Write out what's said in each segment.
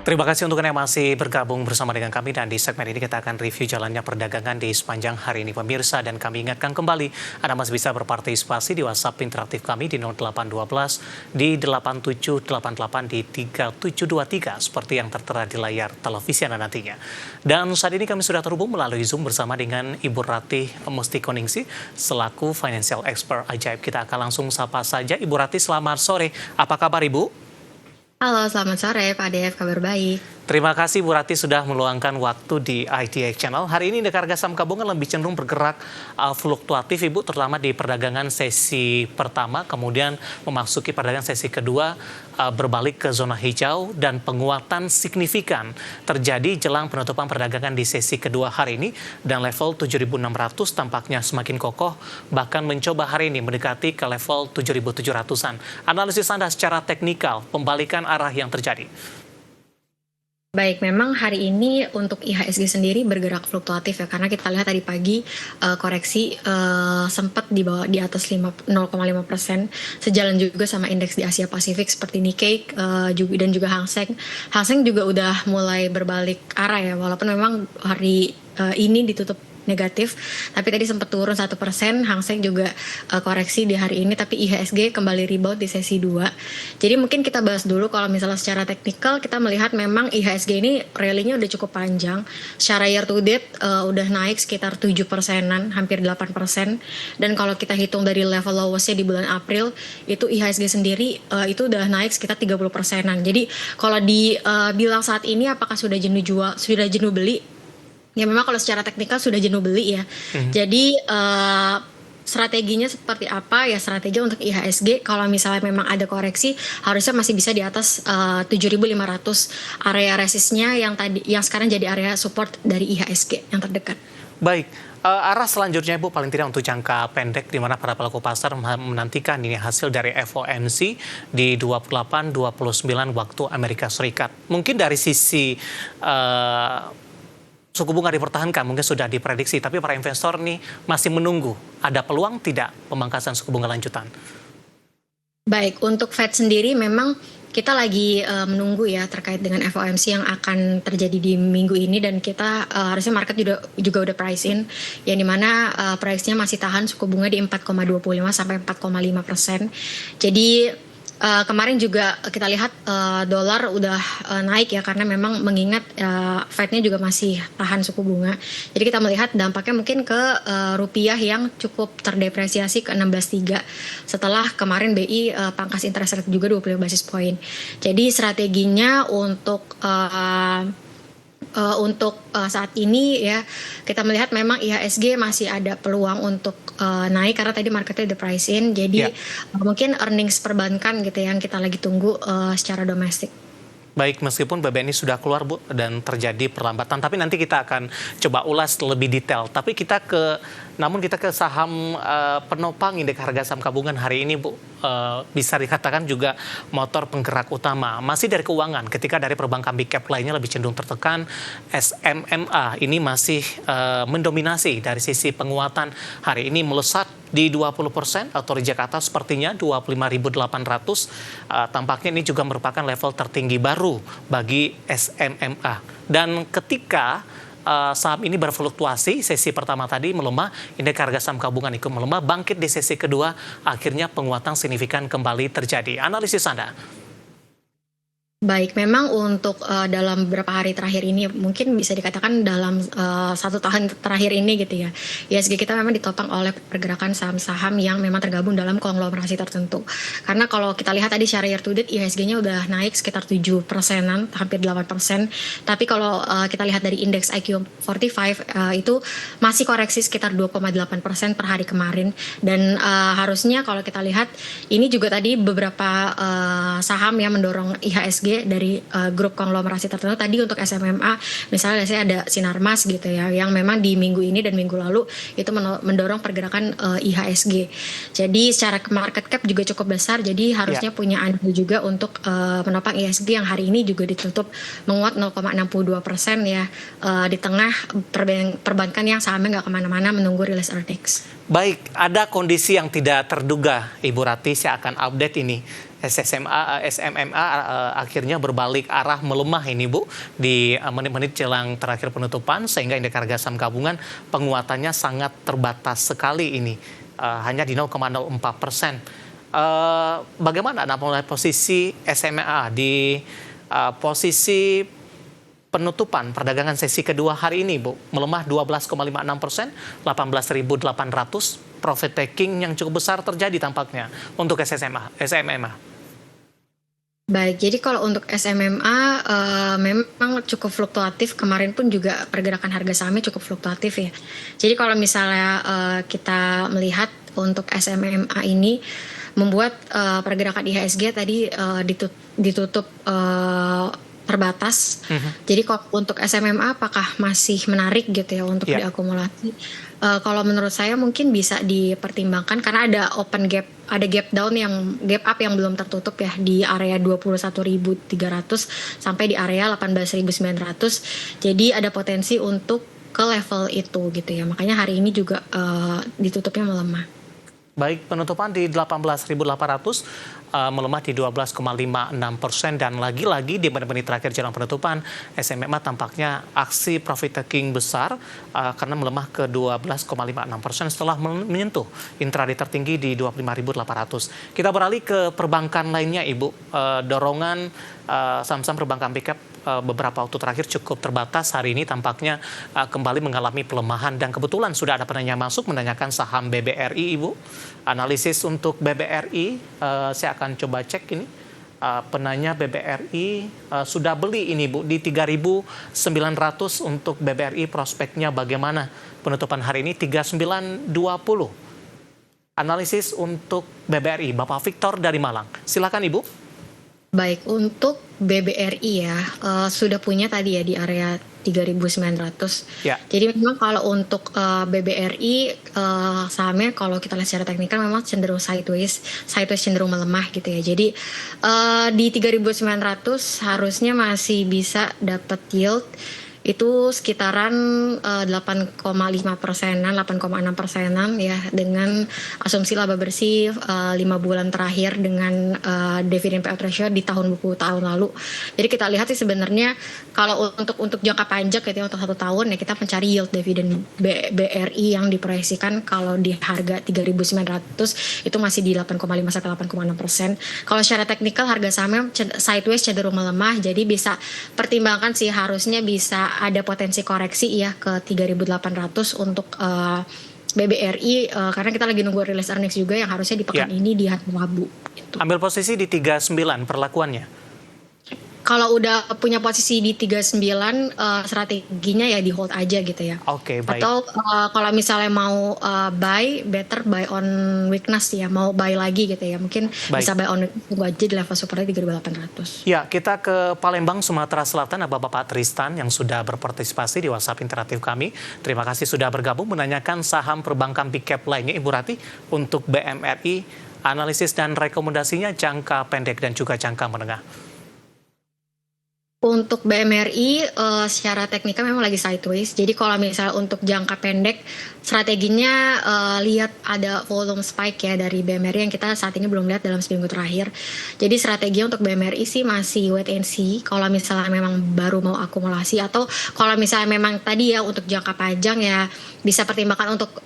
Terima kasih untuk Anda yang masih bergabung bersama dengan kami dan di segmen ini kita akan review jalannya perdagangan di sepanjang hari ini pemirsa, dan kami ingatkan kembali Anda masih bisa berpartisipasi di WhatsApp interaktif kami di 0812 di 8788 di 3723 seperti yang tertera di layar televisi Anda nantinya. Dan saat ini kami sudah terhubung melalui Zoom bersama dengan Ibu Ratih Mustikoningsih selaku Financial Expert Ajaib. Kita akan langsung sapa saja. Ibu Ratih, selamat sore. Apa kabar Ibu? Halo, selamat sore Pak Dev, kabar baik. Terima kasih Bu Ratih sudah meluangkan waktu di IDX Channel. Hari ini indeks harga saham gabungan lebih cenderung bergerak fluktuatif Ibu, terutama di perdagangan sesi pertama, kemudian memasuki perdagangan sesi kedua berbalik ke zona hijau dan penguatan signifikan terjadi jelang penutupan perdagangan di sesi kedua hari ini, dan level 7.600 tampaknya semakin kokoh, bahkan mencoba hari ini mendekati ke level 7.700-an. Analisis Anda secara teknikal, pembalikan arah yang terjadi. Baik, memang hari ini untuk IHSG sendiri bergerak fluktuatif ya, karena kita lihat tadi pagi koreksi sempat di bawah di atas 0,5%, sejalan juga sama indeks di Asia Pasifik seperti Nikkei dan juga Hang Seng. Hang Seng juga udah mulai berbalik arah ya, walaupun memang hari ini ditutup negatif, tapi tadi sempat turun 1%. Hang Seng juga koreksi di hari ini, tapi IHSG kembali rebound di sesi 2. Jadi mungkin kita bahas dulu kalau misalnya secara teknikal kita melihat memang IHSG ini rally-nya udah cukup panjang. Secara year to date udah naik sekitar 7%-an, hampir 8%. Dan kalau kita hitung dari level lowest-nya di bulan April, itu IHSG sendiri itu udah naik sekitar 30%-an. Jadi kalau dibilang saat ini apakah sudah jenuh jual, sudah jenuh beli? Ya memang kalau secara teknikal sudah jenuh beli ya. Jadi strateginya seperti apa ya? Strategi untuk IHSG kalau misalnya memang ada koreksi harusnya masih bisa di atas 7.500 area resistnya yang sekarang jadi area support dari IHSG yang terdekat. Baik, arah selanjutnya Ibu paling tidak untuk jangka pendek di mana para pelaku pasar menantikan ini hasil dari FOMC di 28-29 waktu Amerika Serikat. Mungkin dari sisi suku bunga dipertahankan mungkin sudah diprediksi, tapi para investor nih masih menunggu. Ada peluang tidak pemangkasan suku bunga lanjutan? Baik, untuk Fed sendiri memang kita lagi menunggu ya terkait dengan FOMC yang akan terjadi di minggu ini, dan kita harusnya market juga udah price in, yang dimana price-nya masih tahan suku bunga di 4,25 sampai 4,5%. Jadi kemarin juga kita lihat dolar udah naik ya, karena memang mengingat Fed-nya juga masih tahan suku bunga. Jadi kita melihat dampaknya mungkin ke rupiah yang cukup terdepresiasi ke 16.3 setelah kemarin BI pangkas interest rate juga 25 basis point. Jadi strateginya untuk saat ini ya kita melihat memang IHSG masih ada peluang untuk naik karena tadi marketnya udah price in. Jadi mungkin earnings perbankan gitu yang kita lagi tunggu secara domestik. Baik, meskipun BBNI sudah keluar Bu dan terjadi perlambatan, tapi nanti kita akan coba ulas lebih detail. Tapi kita ke saham penopang indeks harga saham gabungan hari ini Bu, bisa dikatakan juga motor penggerak utama. Masih dari keuangan, ketika dari perbankan big cap lainnya lebih cenderung tertekan, SMMA ini masih mendominasi dari sisi penguatan. Hari ini melesat di 20% atau reject atas sepertinya 25.800. Tampaknya ini juga merupakan level tertinggi baru bagi SMMA. Dan ketika saham ini berfluktuasi, sesi pertama tadi melemah, indeks harga saham gabungan ikut melemah, bangkit di sesi kedua, akhirnya penguatan signifikan kembali terjadi. Analisis Anda? Baik, memang untuk dalam beberapa hari terakhir ini, mungkin bisa dikatakan dalam 1 tahun terakhir ini gitu ya, IHSG kita memang ditopang oleh pergerakan saham-saham yang memang tergabung dalam konglomerasi tertentu. Karena kalau kita lihat tadi secara year to date IHSG-nya udah naik sekitar 7%-an, hampir 8%. Tapi kalau kita lihat dari indeks IQ 45 itu masih koreksi sekitar 2,8% per hari kemarin. Dan harusnya kalau kita lihat ini juga tadi beberapa saham yang mendorong IHSG dari grup konglomerasi tertentu. Tadi untuk SMMA misalnya saya ada Sinarmas gitu ya, yang memang di minggu ini dan minggu lalu itu mendorong pergerakan IHSG. Jadi secara market cap juga cukup besar, jadi harusnya punya andil juga untuk menopang IHSG yang hari ini juga ditutup menguat 0,62% ya, di tengah perbankan yang sahamnya nggak kemana-mana menunggu rilis earnings. Baik, ada kondisi yang tidak terduga Ibu Ratih, saya akan update ini. SMMA akhirnya berbalik arah melemah ini Bu di menit-menit jelang terakhir penutupan, sehingga indeks harga saham gabungan penguatannya sangat terbatas sekali ini, hanya di 0,04%. Bagaimana Anda melihat posisi SMMA di posisi penutupan perdagangan sesi kedua hari ini, Bu? Melemah 12,56%, 18.800, profit taking yang cukup besar terjadi tampaknya untuk SMMA. Baik, jadi kalau untuk SMMA memang cukup fluktuatif. Kemarin pun juga pergerakan harga sahamnya cukup fluktuatif ya. Jadi kalau misalnya kita melihat untuk SMMA ini membuat pergerakan IHSG tadi ditutup terbatas. Jadi kalau untuk SMMA apakah masih menarik gitu ya untuk diakumulasi? Kalau menurut saya mungkin bisa dipertimbangkan karena ada open gap, ada gap up yang belum tertutup ya di area 21.300 sampai di area 18.900. Jadi ada potensi untuk ke level itu gitu ya. Makanya hari ini juga ditutupnya melemah. Baik, penutupan di 18.800, melemah di 12,56%, dan lagi-lagi di menit-menit terakhir jelang penutupan SMMA tampaknya aksi profit taking besar karena melemah ke 12,56% setelah menyentuh intraday tertinggi di 25.800. Kita beralih ke perbankan lainnya, Ibu. Dorongan saham-saham perbankan big cap beberapa waktu terakhir cukup terbatas. Hari ini tampaknya kembali mengalami pelemahan, dan kebetulan sudah ada penanya masuk menanyakan saham BBRI, Ibu. Analisis untuk BBRI, saya akan coba cek ini. Penanya BBRI sudah beli ini, Bu, di 3.900 untuk BBRI. Prospeknya bagaimana penutupan hari ini? 3920. Analisis untuk BBRI, Bapak Victor dari Malang. Silakan, Ibu. Baik, untuk BBRI ya, sudah punya tadi ya di area 3.900. Ya. Jadi memang kalau untuk BBRI sahamnya kalau kita lihat secara teknikal memang cenderung sideways cenderung melemah gitu ya. Jadi di 3.900 harusnya masih bisa dapat yield itu sekitaran 8,5%-an, 8,6%-an ya, dengan asumsi laba bersih 5 bulan terakhir dengan dividend payout ratio di tahun lalu. Jadi kita lihat sih sebenarnya kalau untuk jangka panjang gitu ya, untuk 1 tahun ya, kita mencari yield dividen BRI yang diproyeksikan kalau di harga 3.900 itu masih di 8,5 sampai 8,6%. Kalau secara teknikal harga sahamnya sideways cenderung melemah, jadi bisa pertimbangkan sih, harusnya bisa ada potensi koreksi ya ke 3.800 untuk BBRI karena kita lagi nunggu rilis earnings juga yang harusnya di pekan ini di hari Rabu. Gitu. Ambil posisi di 39 perlakuannya. Kalau udah punya posisi di 39 strateginya ya di hold aja gitu ya. Oke, baik. Atau kalau misalnya mau better buy on weakness ya, mau buy lagi gitu ya. Mungkin bisa buy on weakness, tunggu aja di level supportnya 3.800. Ya, kita ke Palembang, Sumatera Selatan. Ada Bapak Tristan yang sudah berpartisipasi di WhatsApp interaktif kami. Terima kasih sudah bergabung menanyakan saham perbankan big cap lainnya, Ibu Rati, untuk BMRI, analisis dan rekomendasinya jangka pendek dan juga jangka menengah. Untuk BMRI secara teknikal memang lagi sideways. Jadi kalau misalnya untuk jangka pendek strateginya lihat ada volume spike ya dari BMRI yang kita saat ini belum lihat dalam seminggu terakhir. Jadi strategi untuk BMRI sih masih wait and see. Kalau misalnya memang baru mau akumulasi, atau kalau misalnya memang tadi ya untuk jangka panjang ya bisa pertimbangkan untuk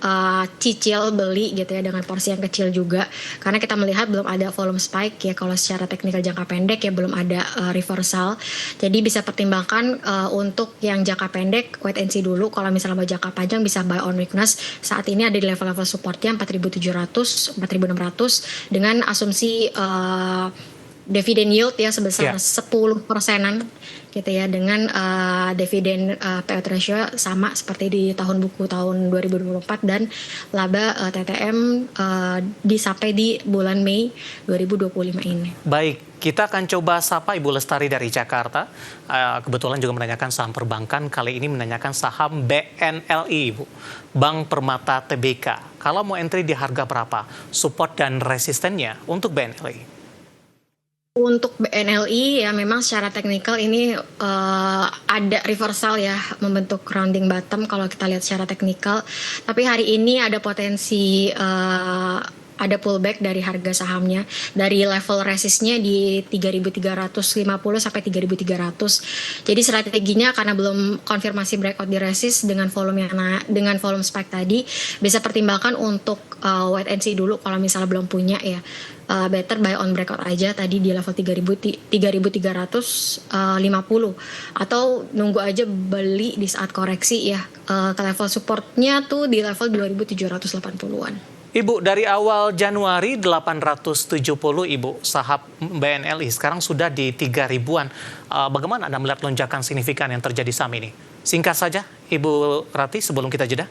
cicil beli gitu ya dengan porsi yang kecil juga. Karena kita melihat belum ada volume spike ya, kalau secara teknikal jangka pendek ya belum ada reversal. Jadi bisa pertimbangkan untuk yang jangka pendek wait and see dulu. Kalau misalnya mau jangka panjang bisa buy on weakness. Saat ini ada di level-level supportnya 4.700, 4.600 dengan asumsi dividen yield ya sebesar 10%-an gitu ya, dengan dividen payout ratio sama seperti di tahun buku tahun 2024 dan laba TTM sampai di bulan Mei 2025 ini. Baik, kita akan coba sapa Ibu Lestari dari Jakarta. Kebetulan juga menanyakan saham perbankan, kali ini menanyakan saham BNLI, Ibu. Bank Permata Tbk. Kalau mau entry di harga berapa? Support dan resistennya untuk BNLI? Untuk BNLI ya memang secara teknikal ini ada reversal ya, membentuk rounding bottom kalau kita lihat secara teknikal. Tapi hari ini ada potensi ada pullback dari harga sahamnya dari level resistnya di 3.350 sampai 3.300. Jadi strateginya karena belum konfirmasi breakout di resist dengan volume yang dengan volume spike tadi, bisa pertimbangkan untuk wait and see dulu kalau misalnya belum punya ya. Better buy on breakout aja tadi di level 3.350 atau nunggu aja beli di saat koreksi ya, ke level supportnya tuh di level 2.780-an. Ibu, dari awal Januari 870 Ibu saham BNLI, sekarang sudah di 3.000-an. Bagaimana Anda melihat lonjakan signifikan yang terjadi saham ini? Singkat saja Ibu Rati sebelum kita jeda.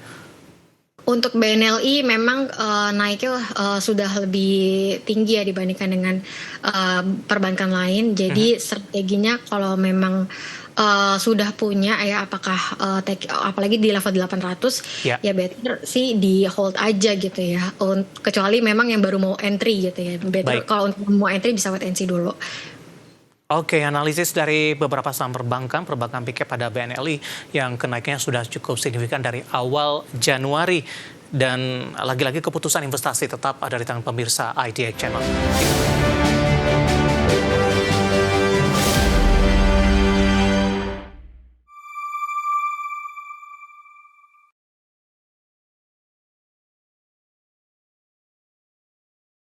Untuk BNLI memang naiknya sudah lebih tinggi ya dibandingkan dengan perbankan lain. Jadi strateginya kalau memang sudah punya ya apakah apalagi di level 800 ya better sih di hold aja gitu ya. Kecuali memang yang baru mau entry gitu ya. Better kalau untuk mau entry bisa wait and see dulu. Oke, analisis dari beberapa saham perbankan pick up pada BNLI yang kenaikannya sudah cukup signifikan dari awal Januari. Dan lagi-lagi keputusan investasi tetap ada di tangan pemirsa IDX Channel.